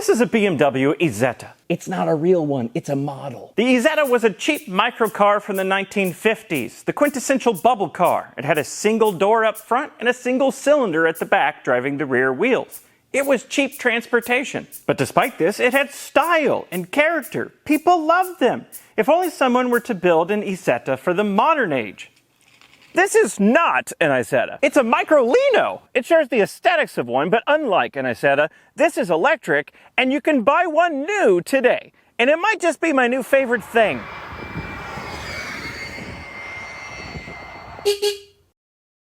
This is a BMW Isetta. It's not a real one, it's a model. The Isetta was a cheap microcar from the 1950s, the quintessential bubble car. It had a single door up front and a single cylinder at the back driving the rear wheels. It was cheap transportation. But despite this, it had style and character. People loved them. If only someone were to build an Isetta for the modern age. This is not an Isetta. It's a Microlino. It shares the aesthetics of one, but unlike an Isetta, this is electric, and you can buy one new today. And it might just be my new favorite thing.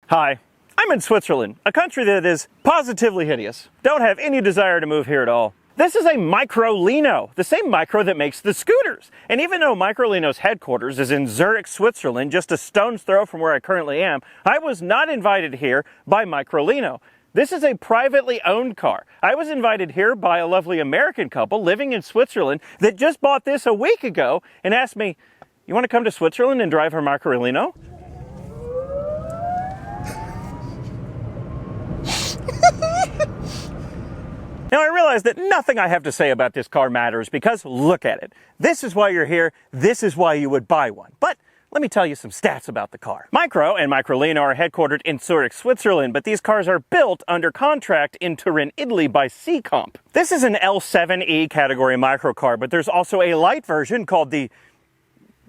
Hi, I'm in Switzerland, a country that is positively hideous. Don't have any desire to move here at all. This is a Microlino, the same micro that makes the scooters. And even though Microlino's headquarters is in Zurich, Switzerland, just a stone's throw from where I currently am, I was not invited here by Microlino. This is a privately owned car. I was invited here by a lovely American couple living in Switzerland that just bought this a week ago and asked me, "You want to come to Switzerland and drive our Microlino?" Now I realize that nothing I have to say about this car matters because look at it. This is why you're here. This is why you would buy one. But let me tell you some stats about the car. Micro and Microlino are headquartered in Zurich, Switzerland, but these cars are built under contract in Turin, Italy by C-Comp. This is an L7E category microcar, but there's also a light version called the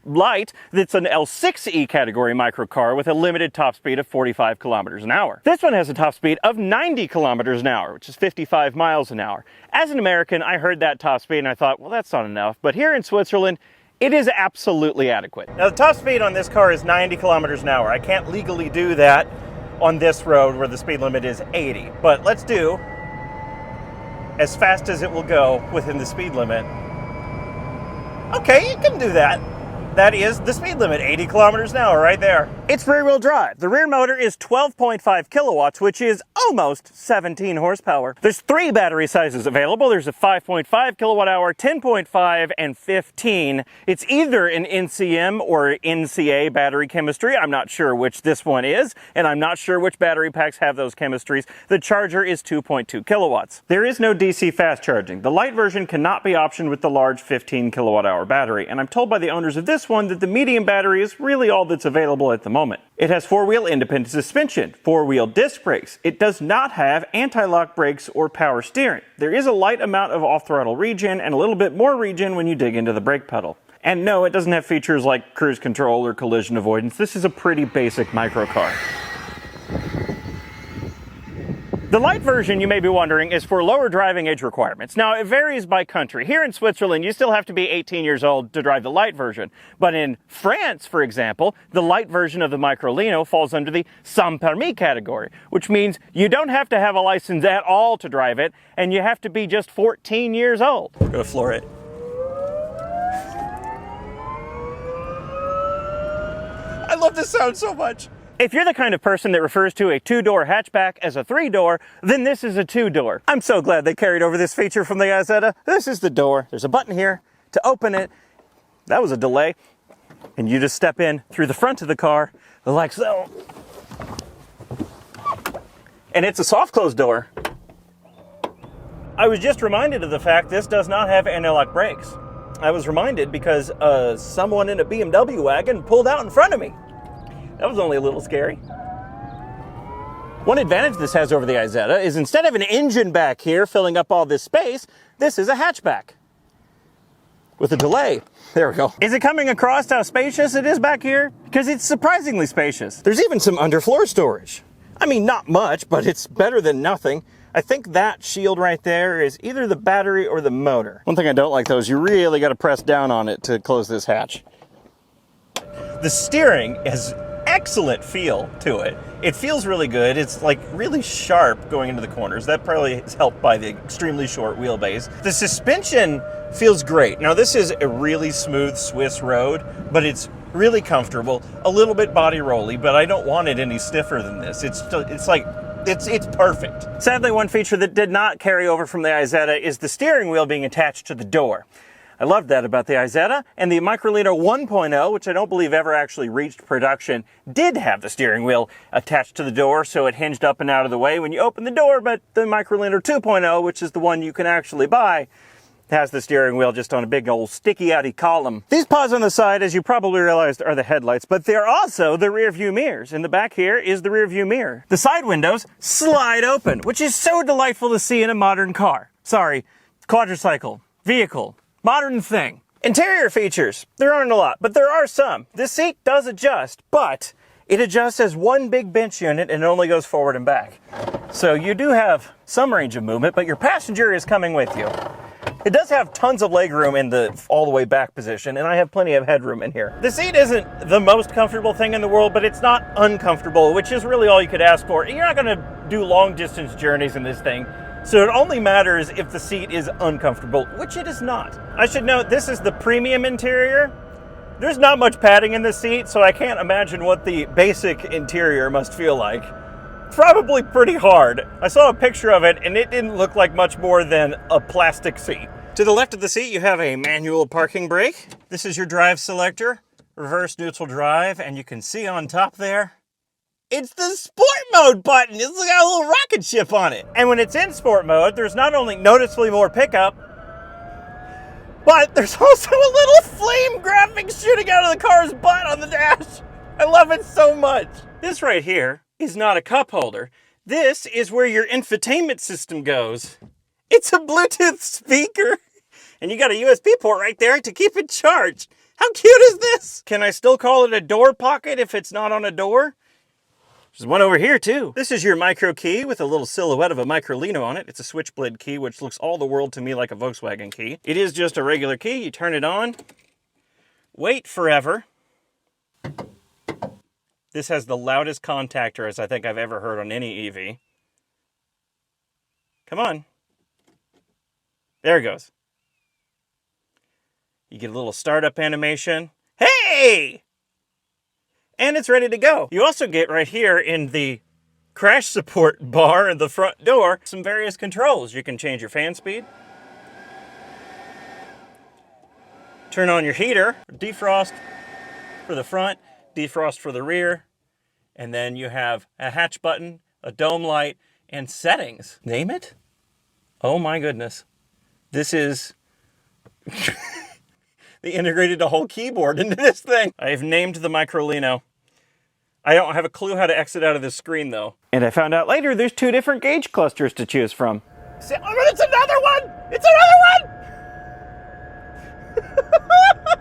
Light that's an L6E category microcar with a limited top speed of 45 kilometers an hour. This one has a top speed of 90 kilometers an hour, which is 55 miles an hour. As an American, I heard that top speed and I thought, well, that's not enough. But here in Switzerland, it is absolutely adequate. Now, the top speed on this car is 90 kilometers an hour. I can't legally do that on this road where the speed limit is 80. But let's do as fast as it will go within the speed limit. Okay, you can do that. That is the speed limit, 80 kilometers an hour right there. It's rear-wheel drive. The rear motor is 12.5 kilowatts, which is almost 17 horsepower. There's 3 battery sizes available. There's a 5.5 kilowatt hour, 10.5, and 15. It's either an NCM or NCA battery chemistry. I'm not sure which this one is, and I'm not sure which battery packs have those chemistries. The charger is 2.2 kilowatts. There is no DC fast charging. The light version cannot be optioned with the large 15 kilowatt hour battery, and I'm told by the owners of this one that the medium battery is really all that's available at the moment. It has 4-wheel independent suspension, 4-wheel disc brakes. It does not have anti-lock brakes or power steering. There is a light amount of off-throttle regen and a little bit more regen when you dig into the brake pedal. And no, it doesn't have features like cruise control or collision avoidance. This is a pretty basic microcar. The light version, you may be wondering, is for lower driving age requirements. Now, it varies by country. Here in Switzerland, you still have to be 18 years old to drive the light version. But in France, for example, the light version of the Microlino falls under the sans permis category, which means you don't have to have a license at all to drive it, and you have to be just 14 years old. We're gonna floor it. I love this sound so much. If you're the kind of person that refers to a 2-door hatchback as a 3-door, then this is a 2-door. I'm so glad they carried over this feature from the Isetta. This is the door. There's a button here to open it. That was a delay. And you just step in through the front of the car like so. And it's a soft close door. I was just reminded of the fact this does not have anti-lock brakes. I was reminded because someone in a BMW wagon pulled out in front of me. That was only a little scary. One advantage this has over the Isetta is instead of an engine back here filling up all this space, this is a hatchback. With a delay. There we go. Is it coming across how spacious it is back here? Because it's surprisingly spacious. There's even some underfloor storage. I mean, not much, but it's better than nothing. I think that shield right there is either the battery or the motor. One thing I don't like though is you really got to press down on it to close this hatch. The steering has excellent feel to it. It feels really good. It's like really sharp going into the corners. That probably is helped by the extremely short wheelbase. The suspension feels great. Now this is a really smooth Swiss road, but it's really comfortable. A little bit body rolly, but I don't want it any stiffer than this. It's perfect. Sadly, one feature that did not carry over from the Isetta is the steering wheel being attached to the door. I loved that about the Isetta. And the Microlino 1.0, which I don't believe ever actually reached production, did have the steering wheel attached to the door, so it hinged up and out of the way when you open the door. But the Microlino 2.0, which is the one you can actually buy, has the steering wheel just on a big old sticky-outy column. These paws on the side, as you probably realized, are the headlights, but they're also the rear view mirrors. In the back here is the rear view mirror. The side windows slide open, which is so delightful to see in a modern car. Sorry, quadricycle, vehicle, modern thing. Interior features, there aren't a lot, but there are some. This seat does adjust, but it adjusts as one big bench unit and it only goes forward and back. So you do have some range of movement, but your passenger is coming with you. It does have tons of legroom in the all the way back position, and I have plenty of headroom in here. The seat isn't the most comfortable thing in the world, but it's not uncomfortable, which is really all you could ask for. You're not gonna do long distance journeys in this thing, so it only matters if the seat is uncomfortable, which it is not. I should note, this is the premium interior. There's not much padding in the seat, so I can't imagine what the basic interior must feel like. Probably pretty hard. I saw a picture of it and it didn't look like much more than a plastic seat. To the left of the seat you have a manual parking brake. This is your drive selector, reverse neutral drive, and you can see on top there, it's the sport mode button. It's got a little rocket ship on it. And when it's in sport mode, there's not only noticeably more pickup, but there's also a little flame graphic shooting out of the car's butt on the dash. I love it so much. This right here is not a cup holder. This is where your infotainment system goes. It's a Bluetooth speaker, and you got a USB port right there to keep it charged. How cute is this? Can I still call it a door pocket if it's not on a door? There's one over here too. This is your micro key with a little silhouette of a Microlino on it. It's a switchblade key, which looks all the world to me like a Volkswagen key. It is just a regular key. You turn it on, wait forever. This has the loudest contactor as I think I've ever heard on any EV. Come on. There it goes. You get a little startup animation. Hey! And it's ready to go. You also get right here in the crash support bar in the front door some various controls. You can change your fan speed, turn on your heater, defrost for the front, defrost for the rear, and then you have a hatch button, a dome light, and settings. Name it? Oh my goodness. This is... They integrated a whole keyboard into this thing. I've named the Microlino. I don't have a clue how to exit out of this screen though. And I found out later there's 2 different gauge clusters to choose from. See, oh, it's another one! It's another one!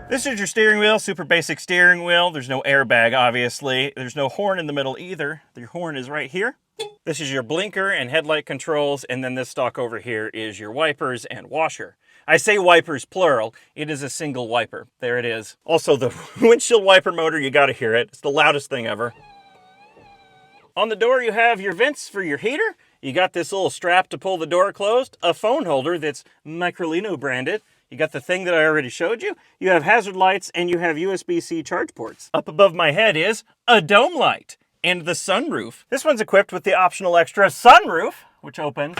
This is your steering wheel, super basic steering wheel. There's no airbag, obviously. There's no horn in the middle either. Your horn is right here. This is your blinker and headlight controls, and then this stalk over here is your wipers and washer. I say wipers plural, it is a single wiper. There it is. Also the windshield wiper motor, you gotta hear it. It's the loudest thing ever. On the door you have your vents for your heater. You got this little strap to pull the door closed, a phone holder that's Microlino branded. You got the thing that I already showed you. You have hazard lights and you have USB-C charge ports. Up above my head is a dome light and the sunroof. This one's equipped with the optional extra sunroof, which opens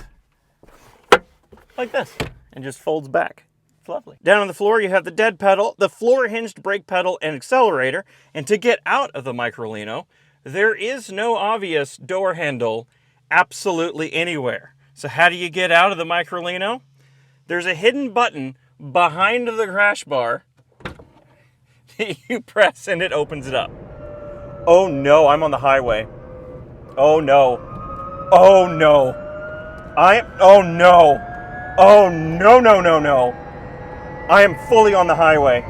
like this and just folds back. It's lovely. Down on the floor, you have the dead pedal, the floor hinged brake pedal and accelerator. And to get out of the Microlino, there is no obvious door handle absolutely anywhere. So how do you get out of the Microlino? There's a hidden button behind the crash bar that you press and it opens it up. Oh no, I'm on the highway. Oh no. Oh no. Oh no. Oh, no, no, no, no. I am fully on the highway.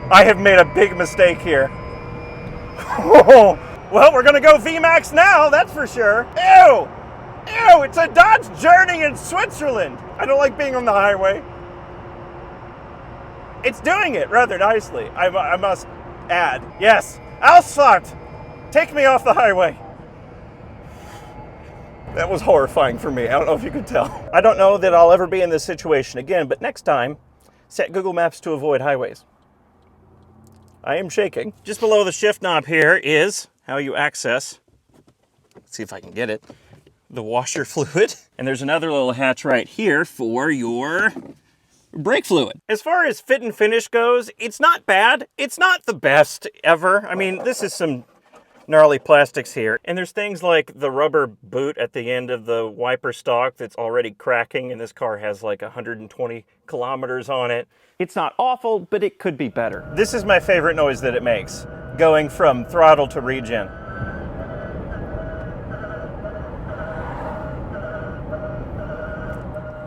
I have made a big mistake here. Oh, well, we're going to go VMAX now, that's for sure. Ew! Ew, it's a Dodge Journey in Switzerland. I don't like being on the highway. It's doing it rather nicely, I must add. Yes, Ausfahrt! Take me off the highway. That was horrifying for me. I don't know if you could tell. I don't know that I'll ever be in this situation again, but next time, set Google Maps to avoid highways. I am shaking. Just below the shift knob here is how you access, let's see if I can get it, the washer fluid. And there's another little hatch right here for your brake fluid. As far as fit and finish goes, it's not bad. It's not the best ever. I mean, this is some gnarly plastics here. And there's things like the rubber boot at the end of the wiper stalk that's already cracking, and this car has like 120 kilometers on it. It's not awful, but it could be better. This is my favorite noise that it makes, going from throttle to regen.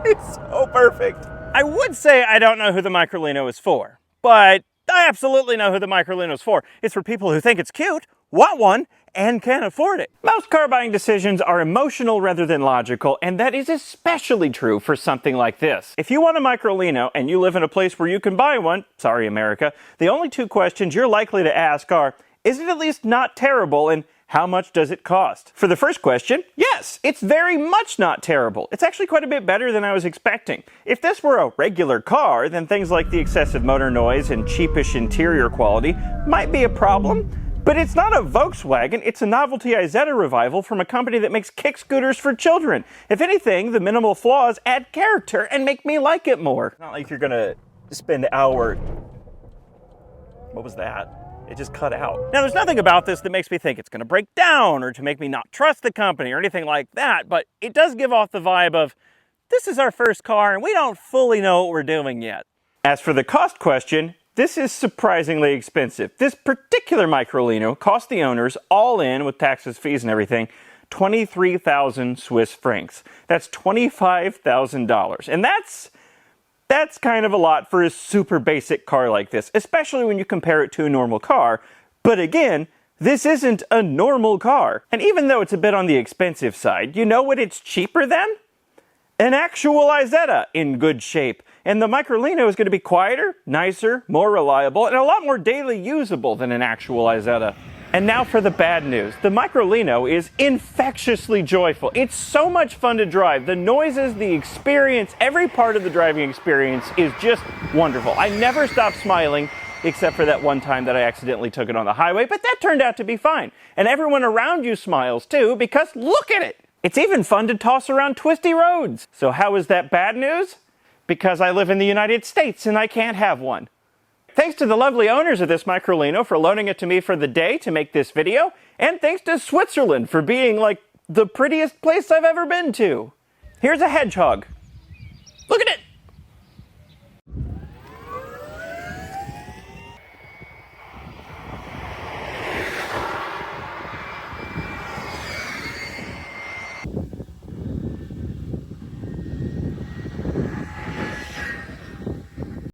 It's so perfect. I would say I don't know who the Microlino is for, but I absolutely know who the Microlino is for. It's for people who think it's cute, want one, and can afford it. Most car buying decisions are emotional rather than logical, and that is especially true for something like this. If you want a Microlino and you live in a place where you can buy one, sorry America, the only two questions you're likely to ask are, is it at least not terrible, and how much does it cost? For the first question, yes, it's very much not terrible. It's actually quite a bit better than I was expecting. If this were a regular car, then things like the excessive motor noise and cheapish interior quality might be a problem. But it's not a Volkswagen, it's a novelty Isetta revival from a company that makes kick scooters for children. If anything, the minimal flaws add character and make me like it more. It's not like you're gonna spend hours... What was that? It just cut out. Now, there's nothing about this that makes me think it's gonna break down or to make me not trust the company or anything like that, but it does give off the vibe of, this is our first car and we don't fully know what we're doing yet. As for the cost question, this is surprisingly expensive. This particular Microlino cost the owners, all in with taxes, fees, and everything, 23,000 Swiss francs. That's $25,000. And that's kind of a lot for a super basic car like this, especially when you compare it to a normal car. But again, this isn't a normal car. And even though it's a bit on the expensive side, you know what it's cheaper than? An actual Isetta in good shape. And the Microlino is going to be quieter, nicer, more reliable, and a lot more daily usable than an actual Isetta. And now for the bad news. The Microlino is infectiously joyful. It's so much fun to drive. The noises, the experience, every part of the driving experience is just wonderful. I never stop smiling, except for that one time that I accidentally took it on the highway, but that turned out to be fine. And everyone around you smiles too, because look at it! It's even fun to toss around twisty roads. So how is that bad news? Because I live in the United States and I can't have one. Thanks to the lovely owners of this Microlino for loaning it to me for the day to make this video, and thanks to Switzerland for being like the prettiest place I've ever been to. Here's a hedgehog. Look at it!